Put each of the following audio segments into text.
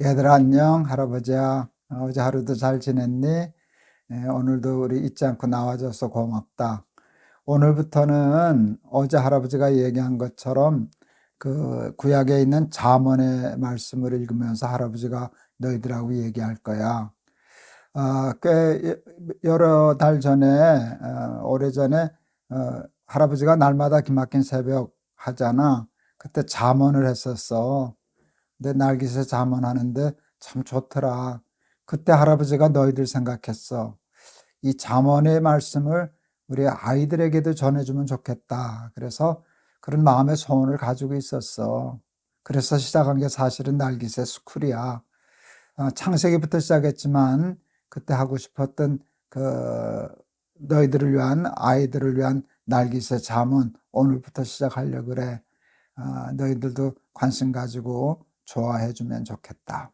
얘들아 안녕. 할아버지야. 어제 하루도 잘 지냈니? 오늘도 우리 잊지 않고 나와줘서 고맙다. 오늘부터는 어제 할아버지가 얘기한 것처럼 그 구약에 있는 잠언의 말씀을 읽으면서 할아버지가 너희들하고 얘기할 거야. 꽤 여러 달 전에, 오래전에 할아버지가 날마다 기막힌 새벽 하잖아. 그때 잠언을 했었어. 내 날개새 잠언하는데 참 좋더라. 그때 할아버지가 너희들 생각했어. 이 잠언의 말씀을 우리 아이들에게도 전해주면 좋겠다. 그래서 그런 마음의 소원을 가지고 있었어. 그래서 시작한 게 사실은 날개새 스쿨이야. 창세기부터 시작했지만 그때 하고 싶었던 그 너희들을 위한 아이들을 위한 날개새 잠언 오늘부터 시작하려고 그래. 너희들도 관심 가지고 좋아해 주면 좋겠다.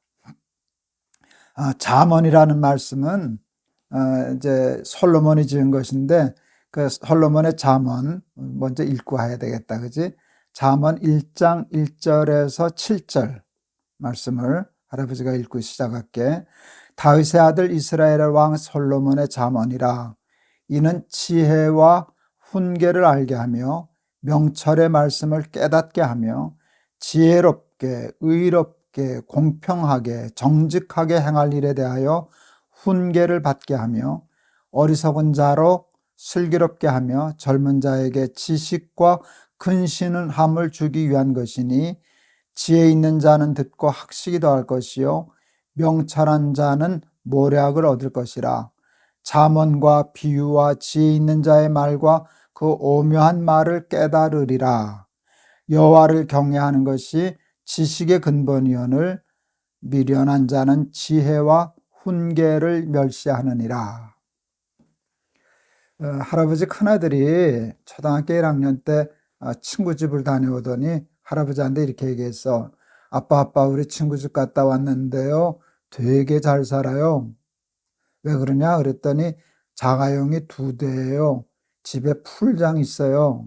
잠언이라는 말씀은 이제 솔로몬이 지은 것인데 그 솔로몬의 잠언 먼저 읽고 해야 되겠다. 그지? 잠언 1장 1절에서 7절 말씀을 할아버지가 읽고 시작할게. 다윗의 아들 이스라엘의 왕 솔로몬의 잠언이라. 이는 지혜와 훈계를 알게 하며 명철의 말씀을 깨닫게 하며 지혜롭게 의롭게 공평하게 정직하게 행할 일에 대하여 훈계를 받게 하며 어리석은 자로 슬기롭게 하며 젊은 자에게 지식과 근신함을 주기 위한 것이니 지혜 있는 자는 듣고 학식이 더할 것이요 명철한 자는 모략을 얻을 것이라. 잠언과 비유와 지혜 있는 자의 말과 그 오묘한 말을 깨달으리라. 여호와를 경외하는 것이 지식의 근본이오늘 미련한 자는 지혜와 훈계를 멸시하느니라. 할아버지 큰아들이 초등학교 1학년 때 친구 집을 다녀오더니 할아버지한테 이렇게 얘기했어. 아빠, 우리 친구 집 갔다 왔는데요. 되게 잘 살아요. 왜 그러냐? 그랬더니 자가용이 2대예요. 집에 풀장 있어요.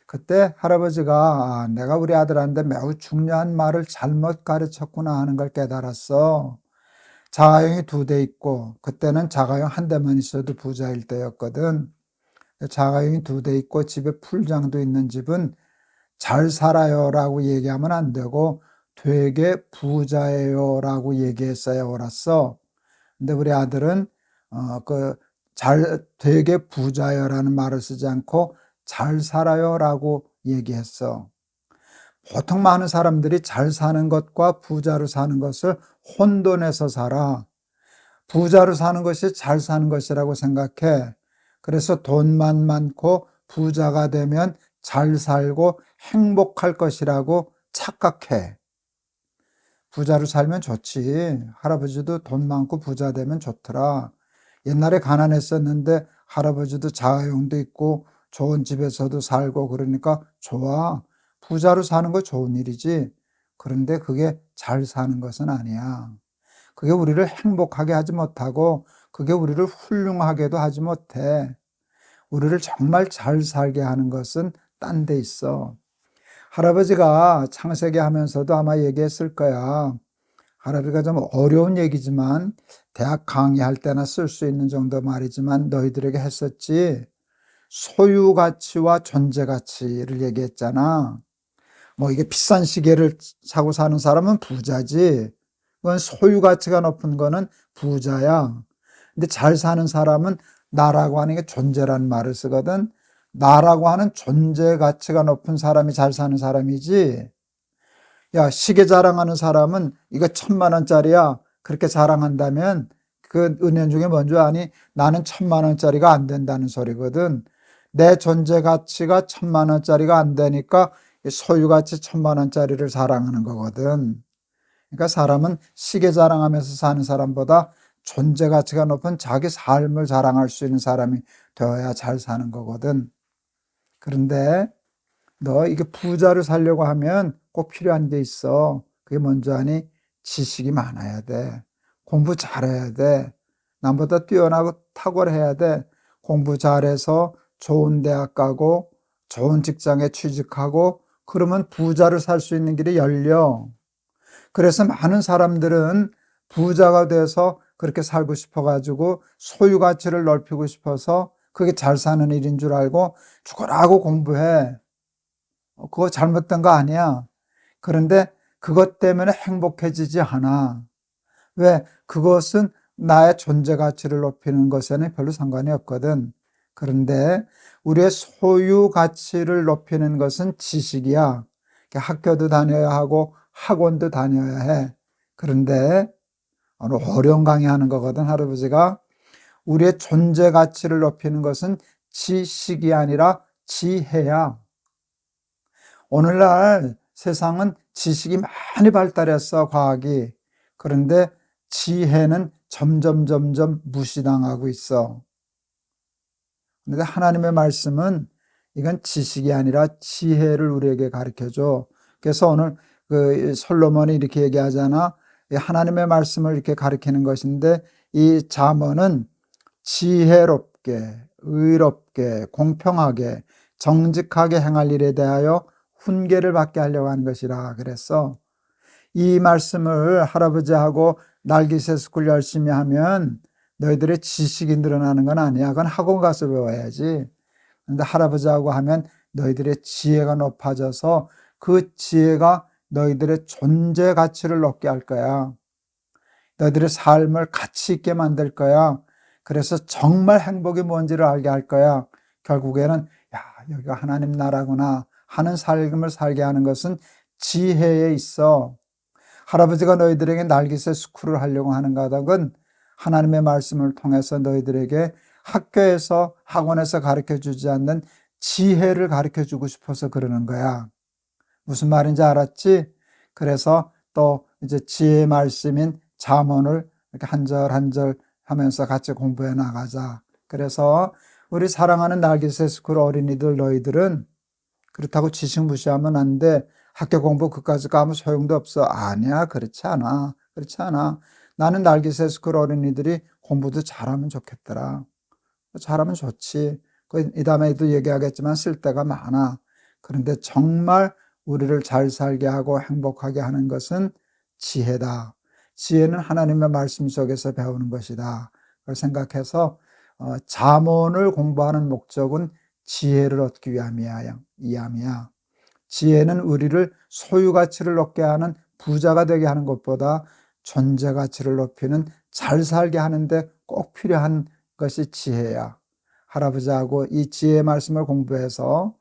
그때 할아버지가 내가 우리 아들한테 매우 중요한 말을 잘못 가르쳤구나 하는 걸 깨달았어. 자가용이 2대 있고 그때는 자가용 1대만 있어도 부자일 때였거든. 자가용이 2대 있고 집에 풀장도 있는 집은 잘 살아요 라고 얘기하면 안 되고 되게 부자예요 라고 얘기했어야 옳았어. 근데 우리 아들은 되게 부자요라는 말을 쓰지 않고 잘 살아요라고 얘기했어. 보통 많은 사람들이 잘 사는 것과 부자로 사는 것을 혼돈해서 살아. 부자로 사는 것이 잘 사는 것이라고 생각해. 그래서 돈만 많고 부자가 되면 잘 살고 행복할 것이라고 착각해. 부자로 살면 좋지. 할아버지도 돈 많고 부자 되면 좋더라. 옛날에 가난했었는데 할아버지도 자가용도 있고 좋은 집에서도 살고 그러니까 좋아. 부자로 사는 거 좋은 일이지. 그런데 그게 잘 사는 것은 아니야. 그게 우리를 행복하게 하지 못하고 그게 우리를 훌륭하게도 하지 못해. 우리를 정말 잘 살게 하는 것은 딴 데 있어. 할아버지가 창세기 하면서도 아마 얘기했을 거야. 할아버지가 좀 어려운 얘기지만 대학 강의할 때나 쓸 수 있는 정도 말이지만 너희들에게 했었지. 소유 가치와 존재 가치를 얘기했잖아. 뭐 이게 비싼 시계를 사고 사는 사람은 부자지. 그건 소유 가치가 높은 거는 부자야. 근데 잘 사는 사람은 나라고 하는 게 존재라는 말을 쓰거든. 나라고 하는 존재 가치가 높은 사람이 잘 사는 사람이지. 야, 시계 자랑하는 사람은 이거 1,000만 원짜리야. 그렇게 자랑한다면 그 은연중에 뭔지 아니? 나는 1,000만 원짜리가 안 된다는 소리거든. 내 존재 가치가 1,000만 원짜리가 안 되니까 소유 가치 1,000만 원짜리를 자랑하는 거거든. 그러니까 사람은 시계 자랑하면서 사는 사람보다 존재 가치가 높은 자기 삶을 자랑할 수 있는 사람이 되어야 잘 사는 거거든. 그런데 너 이게 부자로 살려고 하면 꼭 필요한 게 있어. 그게 뭔지 아니? 지식이 많아야 돼. 공부 잘해야 돼. 남보다 뛰어나고 탁월해야 돼. 공부 잘해서 좋은 대학 가고 좋은 직장에 취직하고 그러면 부자로 살 수 있는 길이 열려. 그래서 많은 사람들은 부자가 돼서 그렇게 살고 싶어가지고 소유 가치를 넓히고 싶어서 그게 잘 사는 일인 줄 알고 죽어라고 공부해. 그거 잘못된 거 아니야. 그런데 그것 때문에 행복해지지 않아. 왜? 그것은 나의 존재 가치를 높이는 것에는 별로 상관이 없거든. 그런데 우리의 소유 가치를 높이는 것은 지식이야. 학교도 다녀야 하고 학원도 다녀야 해. 그런데 오늘 어려운 강의하는 거거든, 할아버지가. 우리의 존재 가치를 높이는 것은 지식이 아니라 지혜야. 오늘날 세상은 지식이 많이 발달했어, 과학이. 그런데 지혜는 점점 무시당하고 있어. 그런데 하나님의 말씀은 이건 지식이 아니라 지혜를 우리에게 가르쳐줘. 그래서 오늘 그 솔로몬이 이렇게 얘기하잖아. 하나님의 말씀을 이렇게 가르치는 것인데 이 잠언은 지혜롭게, 의롭게, 공평하게, 정직하게 행할 일에 대하여 훈계를 받게 하려고 하는 것이라 그랬어. 이 말씀을 할아버지하고 날기새 스쿨 열심히 하면 너희들의 지식이 늘어나는 건 아니야. 그건 학원 가서 배워야지. 그런데 할아버지하고 하면 너희들의 지혜가 높아져서 그 지혜가 너희들의 존재 가치를 높게 할 거야. 너희들의 삶을 가치 있게 만들 거야. 그래서 정말 행복이 뭔지를 알게 할 거야. 결국에는 야, 여기가 하나님 나라구나 하는 삶을 살게 하는 것은 지혜에 있어. 할아버지가 너희들에게 날개새 스쿨을 하려고 하는 가닥은 하나님의 말씀을 통해서 너희들에게 학교에서 학원에서 가르쳐주지 않는 지혜를 가르쳐주고 싶어서 그러는 거야. 무슨 말인지 알았지? 그래서 또 이제 지혜의 말씀인 잠언을 이렇게 한 절 한 절 하면서 같이 공부해 나가자. 그래서 우리 사랑하는 날개새 스쿨 어린이들 너희들은 그렇다고 지식 무시하면 안 돼. 학교 공부 그까지 가면 소용도 없어. 아니야, 그렇지 않아. 그렇지 않아. 나는 날개새 스쿨 어린이들이 공부도 잘하면 좋겠더라. 잘하면 좋지. 이 다음에도 얘기하겠지만 쓸 데가 많아. 그런데 정말 우리를 잘 살게 하고 행복하게 하는 것은 지혜다. 지혜는 하나님의 말씀 속에서 배우는 것이다. 그걸 생각해서 잠언을 공부하는 목적은 지혜를 얻기 위함이야. 지혜는 우리를 소유 가치를 높게 하는 부자가 되게 하는 것보다 존재 가치를 높이는 잘 살게 하는데 꼭 필요한 것이 지혜야. 할아버지하고 이 지혜의 말씀을 공부해서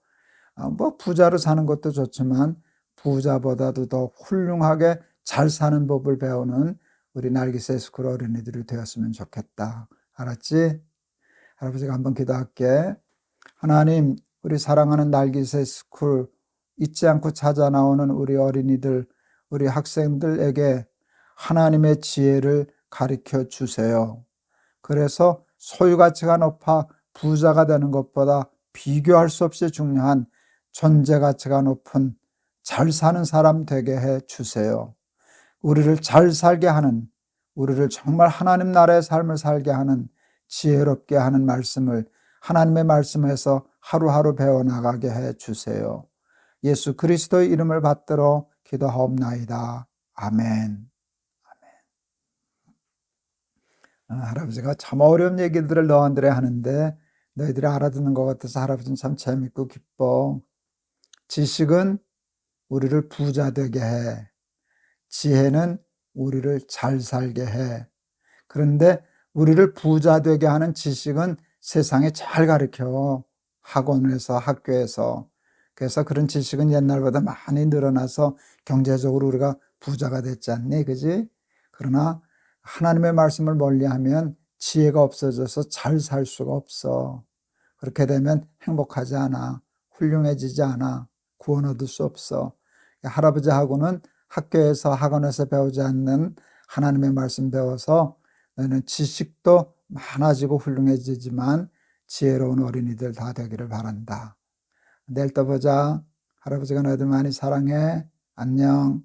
뭐 부자로 사는 것도 좋지만 부자보다도 더 훌륭하게 잘 사는 법을 배우는 우리 날개새 스쿨 어린이들이 되었으면 좋겠다. 알았지? 할아버지가 한번 기도할게. 하나님, 우리 사랑하는 날개새 스쿨 잊지 않고 찾아 나오는 우리 어린이들, 우리 학생들에게 하나님의 지혜를 가르쳐 주세요. 그래서 소유 가치가 높아 부자가 되는 것보다 비교할 수 없이 중요한 존재 가치가 높은 잘 사는 사람 되게 해 주세요. 우리를 잘 살게 하는, 우리를 정말 하나님 나라의 삶을 살게 하는 지혜롭게 하는 말씀을 하나님의 말씀에서 하루하루 배워나가게 해 주세요. 예수 그리스도의 이름을 받들어 기도하옵나이다. 아멘. 할아버지가 참 어려운 얘기들을 너한테 하는데 너희들이 알아듣는 것 같아서 할아버지는 참 재밌고 기뻐. 지식은 우리를 부자 되게 해. 지혜는 우리를 잘 살게 해. 그런데 우리를 부자 되게 하는 지식은 세상에 잘 가르쳐. 학원에서, 학교에서. 그래서 그런 지식은 옛날보다 많이 늘어나서 경제적으로 우리가 부자가 됐지 않니? 그지? 그러나 하나님의 말씀을 멀리하면 지혜가 없어져서 잘 살 수가 없어. 그렇게 되면 행복하지 않아. 훌륭해지지 않아. 구원 얻을 수 없어. 할아버지하고는 학교에서 학원에서 배우지 않는 하나님의 말씀 배워서 너는 지식도 많아지고 훌륭해지지만 지혜로운 어린이들 다 되기를 바란다. 내일 또 보자. 할아버지가 너희들 많이 사랑해. 안녕.